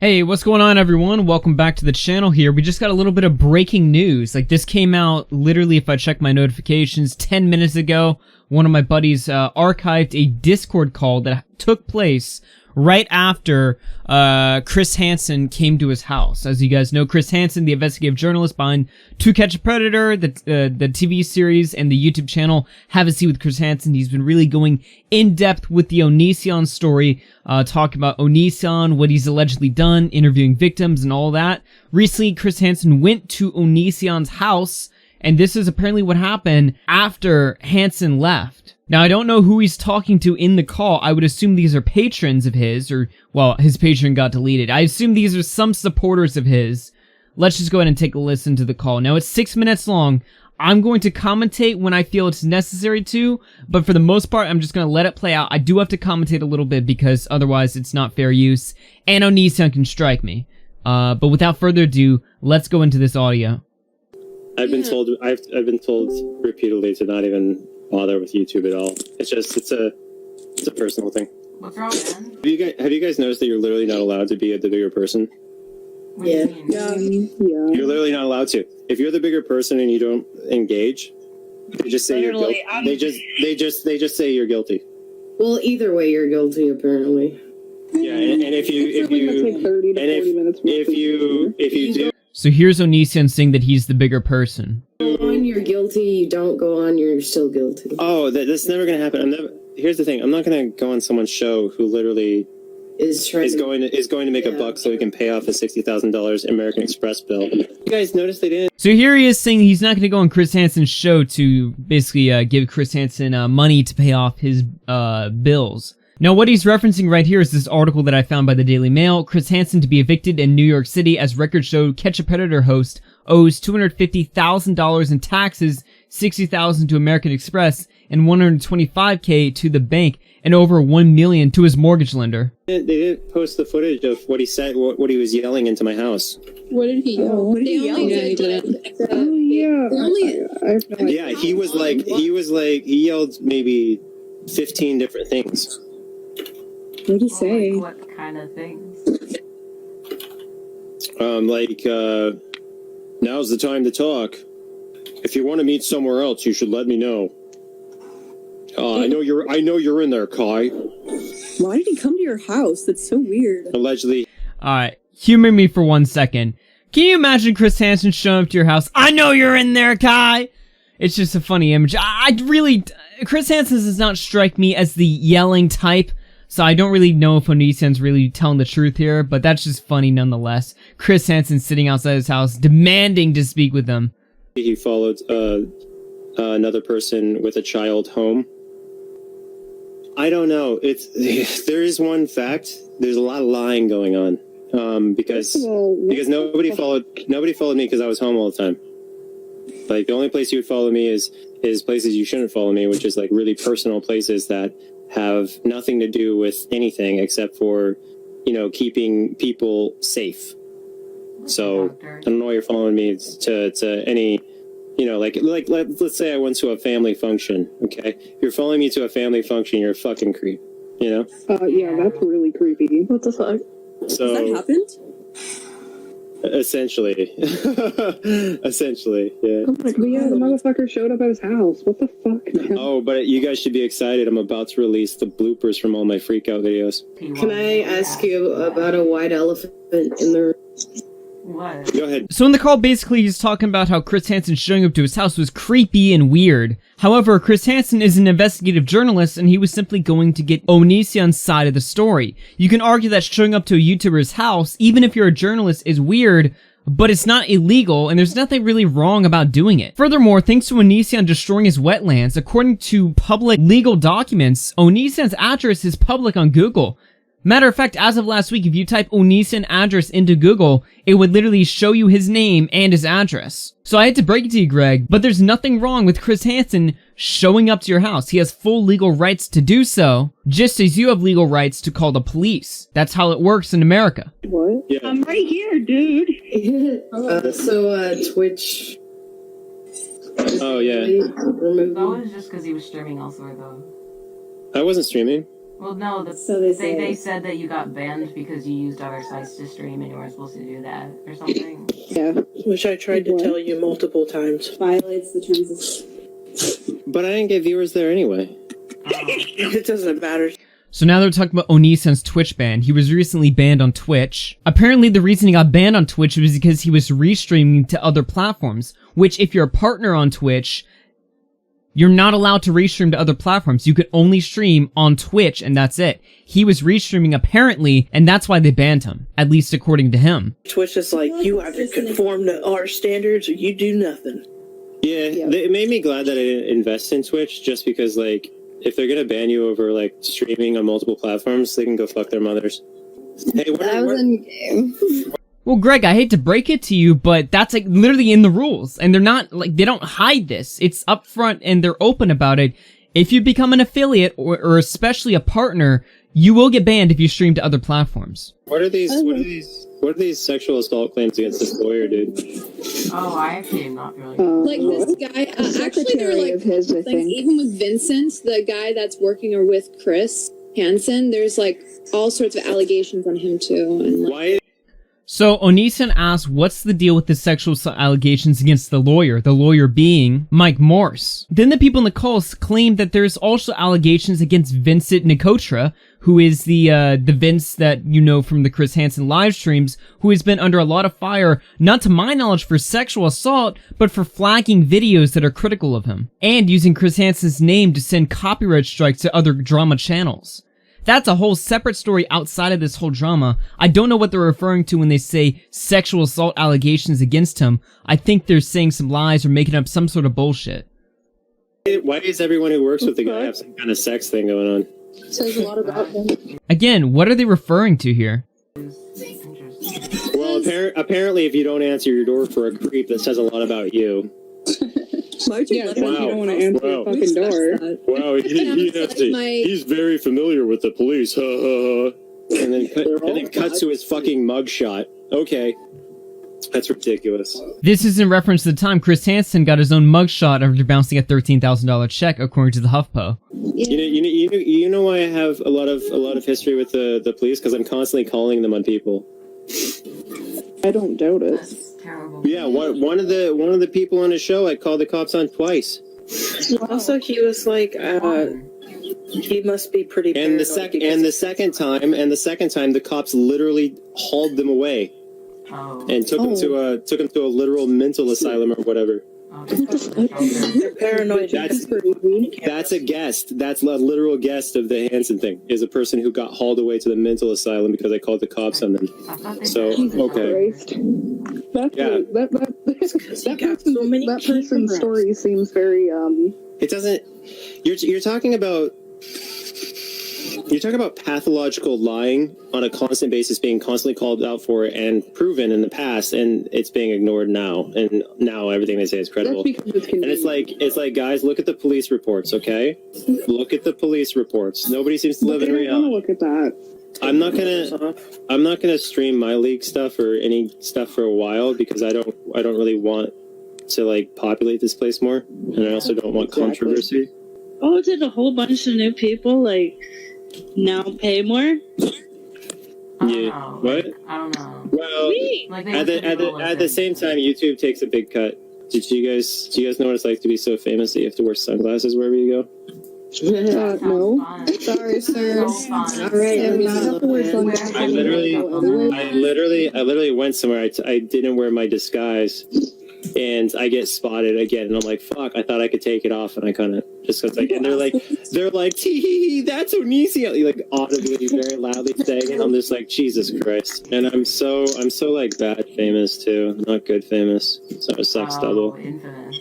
Hey, what's going on, everyone? Welcome back to the channel here. We just got a little bit of breaking news. Like, this came out literally, if I check my notifications, 10 minutes ago. One of my buddies archived a Discord call that took place right after Chris Hansen came to his house. As you guys know, Chris Hansen, the investigative journalist behind To Catch a Predator, the TV series, and the YouTube channel Have a Seat with Chris Hansen. He's been really going in-depth with the Onision story, talking about Onision, what he's allegedly done, interviewing victims, and all that. Recently, Chris Hansen went to Onision's house, and this is apparently what happened after Hansen left. Now, I don't know who he's talking to in the call. I would assume these are patrons of his, or, well, his patron got deleted. I assume these are some supporters of his. Let's just go ahead and take a listen to the call. Now, it's 6 minutes long. I'm going to commentate when I feel it's necessary to, but for the most part, I'm just going to let it play out. I do have to commentate a little bit because otherwise it's not fair use, and Onision can strike me. But without further ado, let's go into this audio. I've been told repeatedly to not even bother with YouTube at all. It's a personal thing. What's wrong, man? Have you guys noticed that you're literally not allowed to be the bigger person? Yeah. You're literally not allowed to. If you're the bigger person and you don't engage, they just say you're guilty. They just say you're guilty. Well, either way, you're guilty apparently. Yeah, and if you do. So here's Onision saying that he's the bigger person. Go on, you're guilty. You don't go on, you're still guilty. Oh, that's never gonna happen. Here's the thing. I'm not gonna go on someone's show who literally is going to make a buck so he can pay off a $60,000 American Express bill. You guys notice they didn't? So here he is saying he's not going to go on Chris Hansen's show to basically give Chris Hansen money to pay off his bills. Now, what he's referencing right here is this article that I found by the Daily Mail. Chris Hansen to be evicted in New York City as record show Catch a Predator host owes $250,000 in taxes, $60,000 to American Express, and $125K to the bank, and over $1 million to his mortgage lender. They didn't post the footage of what he said, what he was yelling into my house. What did he yell? What did he yell? Yeah, he yelled maybe 15 different things. What did he say? Like what kind of things? Now's the time to talk. If you want to meet somewhere else, you should let me know. I know you're in there, Kai. Why did he come to your house? That's so weird. Allegedly. Alright, humor me for 1 second. Can you imagine Chris Hansen showing up to your house? I know you're in there, Kai! It's just a funny image. Chris Hansen does not strike me as the yelling type, so I don't really know if Onision's really telling the truth here, but that's just funny nonetheless. Chris Hansen sitting outside his house, demanding to speak with them. He followed another person with a child home. I don't know. There is one fact. There's a lot of lying going on because nobody followed me because I was home all the time. Like, the only place you would follow me is places you shouldn't follow me, which is like really personal places that have nothing to do with anything except for, keeping people safe. So I don't know why you're following me to any, let's say I went to a family function. Okay, if you're following me to a family function, you're a fucking creep. Yeah, that's really creepy. What the fuck? So has that happened? Essentially, yeah. Oh my God. Yeah, the motherfucker showed up at his house. What the fuck, man? Oh, but you guys should be excited. I'm about to release the bloopers from all my freak out videos. Can I ask you about a white elephant in the room? What? Go ahead. So in the call, basically, he's talking about how Chris Hansen showing up to his house was creepy and weird. However, Chris Hansen is an investigative journalist, and he was simply going to get Onision's side of the story. You can argue that showing up to a YouTuber's house, even if you're a journalist, is weird, but it's not illegal, and there's nothing really wrong about doing it. Furthermore, thanks to Onision destroying his wetlands, according to public legal documents, Onision's address is public on Google. Matter of fact, as of last week, if you type Onision address into Google, it would literally show you his name and his address. So I had to break it to you, Greg, but there's nothing wrong with Chris Hansen showing up to your house. He has full legal rights to do so, just as you have legal rights to call the police. That's how it works in America. What? Yeah. I'm right here, dude. Twitch. Oh yeah. That was just because he was streaming elsewhere, though. I wasn't streaming. Well, no, So they say. they said that you got banned because you used other sites to stream and you weren't supposed to do that or something. Yeah. Which I tried to What? tell you multiple times. Violates the terms of. But I didn't get viewers there anyway. It doesn't matter. So now they're talking about Onision's Twitch ban. He was recently banned on Twitch. Apparently the reason he got banned on Twitch was because he was restreaming to other platforms, which if you're a partner on Twitch, you're not allowed to restream to other platforms. You could only stream on Twitch and that's it. He was restreaming apparently, and that's why they banned him, at least according to him. Twitch is like, you either conform to our standards or you do nothing. Yeah, it made me glad that I didn't invest in Twitch, just because, like, if they're gonna ban you over, like, streaming on multiple platforms, they can go fuck their mothers. Hey, Well, Greg, I hate to break it to you, but that's like literally in the rules, and they're not, like, they don't hide this. It's up front and they're open about it. If you become an affiliate or especially a partner, you will get banned if you stream to other platforms. What are these sexual assault claims against this lawyer, dude? Oh, I actually am not really. Like this guy, actually there were like of his, I things, think. even with Vincent, the guy that's working or with Chris Hansen, there's like all sorts of allegations on him too. And like, Why? So Onision asks, what's the deal with the sexual assault allegations against the lawyer being Mike Morse? Then the people in the calls claim that there's also allegations against Vincent Nicotra, who is the Vince that you know from the Chris Hansen live streams, who has been under a lot of fire, not to my knowledge for sexual assault, but for flagging videos that are critical of him, and using Chris Hansen's name to send copyright strikes to other drama channels. That's a whole separate story outside of this whole drama. I don't know what they're referring to when they say sexual assault allegations against him. I think they're saying some lies or making up some sort of bullshit. Why does everyone who works with the guy have some kind of sex thing going on? says a lot about him. Again, what are they referring to here? Well, apparently if you don't answer your door for a creep, that says a lot about you. Yeah, you don't want to answer the Wow. fucking door. Wow, he's very familiar with the police. And then cut to his fucking mugshot. Okay. That's ridiculous. This is in reference to the time Chris Hansen got his own mugshot after bouncing a $13,000 check, according to the HuffPo. You know why I have a lot of history with the police? Because I'm constantly calling them on people. I don't doubt it. That's terrible. Yeah, one of the people on his show, I called the cops on twice. Also, he was like, he must be pretty paranoid. And the second time, the cops literally hauled them away and took him to a literal mental asylum or whatever. They're paranoid. That's a guest. That's a literal guest of the Hansen thing. Is a person who got hauled away to the mental asylum because I called the cops on them. So okay. That person's story seems very It doesn't. You're talking about pathological lying on a constant basis, being constantly called out for and proven in the past, and it's being ignored now. And now everything they say is credible. And it's like, guys, look at the police reports, okay? Look at the police reports. Nobody seems to live in reality. Look at that. I'm not gonna stream my league stuff or any stuff for a while because I don't really want to like populate this place more, and I also don't want controversy. Oh, did a whole bunch of new people like now pay more? Yeah. What? I don't know. Well, Like, at the same time, YouTube takes a big cut. Do you guys know what it's like to be so famous that you have to wear sunglasses wherever you go? No. Sorry, sir. I literally went somewhere. I didn't wear my disguise, and I get spotted again, and I'm like, fuck! I thought I could take it off, and I couldn't. Just because, like, and they're like, tee hee hee, that's Onision, like audibly, very loudly saying it. I'm just like, Jesus Christ! And I'm so like bad famous too, not good famous. So a sex double. Infamous.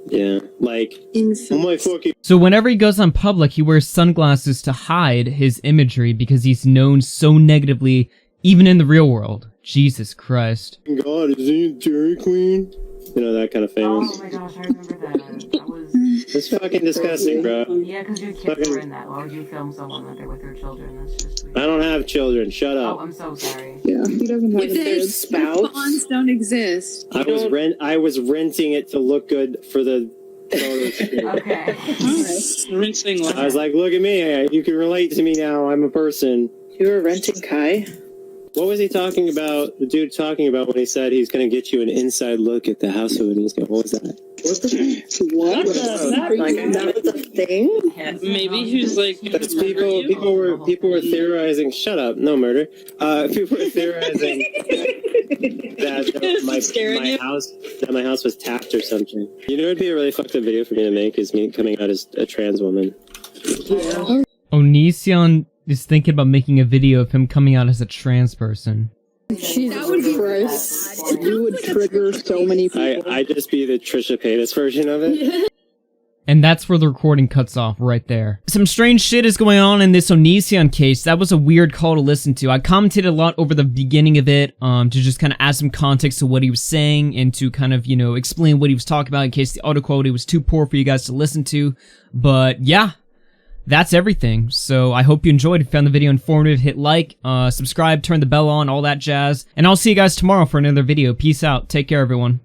Yeah, like, oh my fucking. So whenever he goes on public, he wears sunglasses to hide his imagery because he's known so negatively, even in the real world. Jesus Christ. God, is he a Dairy Queen? You know, that kind of famous. Oh my gosh, I remember that. That was... It's fucking disgusting, bro. Yeah, because your kids were in that. Why would you film someone that they're with their children? That's just weird. I don't have children. Shut Oh, up. I'm so sorry. Yeah, he doesn't have If their kids. spouse, Bonds don't exist. I was renting it to look good for the Okay. Rinsing I was like, look at me. You can relate to me now. I'm a person. You were renting Kai? What was he talking about? The dude talking about when he said he's going to get you an inside look at the house of Onision. What was that? What the fuck? Like, that was a thing? Maybe he's like That's people were theorizing. Shut up, no murder. People were theorizing that my house was tapped or something. You know, it'd be a really fucked up video for me to make is me coming out as a trans woman. Yeah. Onision is thinking about making a video of him coming out as a trans person. Jesus Christ. You would trigger so many people. I'd just be the Trisha Paytas version of it. Yeah. And that's where the recording cuts off right there. Some strange shit is going on in this Onision case. That was a weird call to listen to. I commented a lot over the beginning of it to just kind of add some context to what he was saying and to kind of, you know, explain what he was talking about in case the audio quality was too poor for you guys to listen to. But yeah, that's everything. So I hope you enjoyed. If you found the video informative, hit like, subscribe, turn the bell on, all that jazz. And I'll see you guys tomorrow for another video. Peace out. Take care, everyone.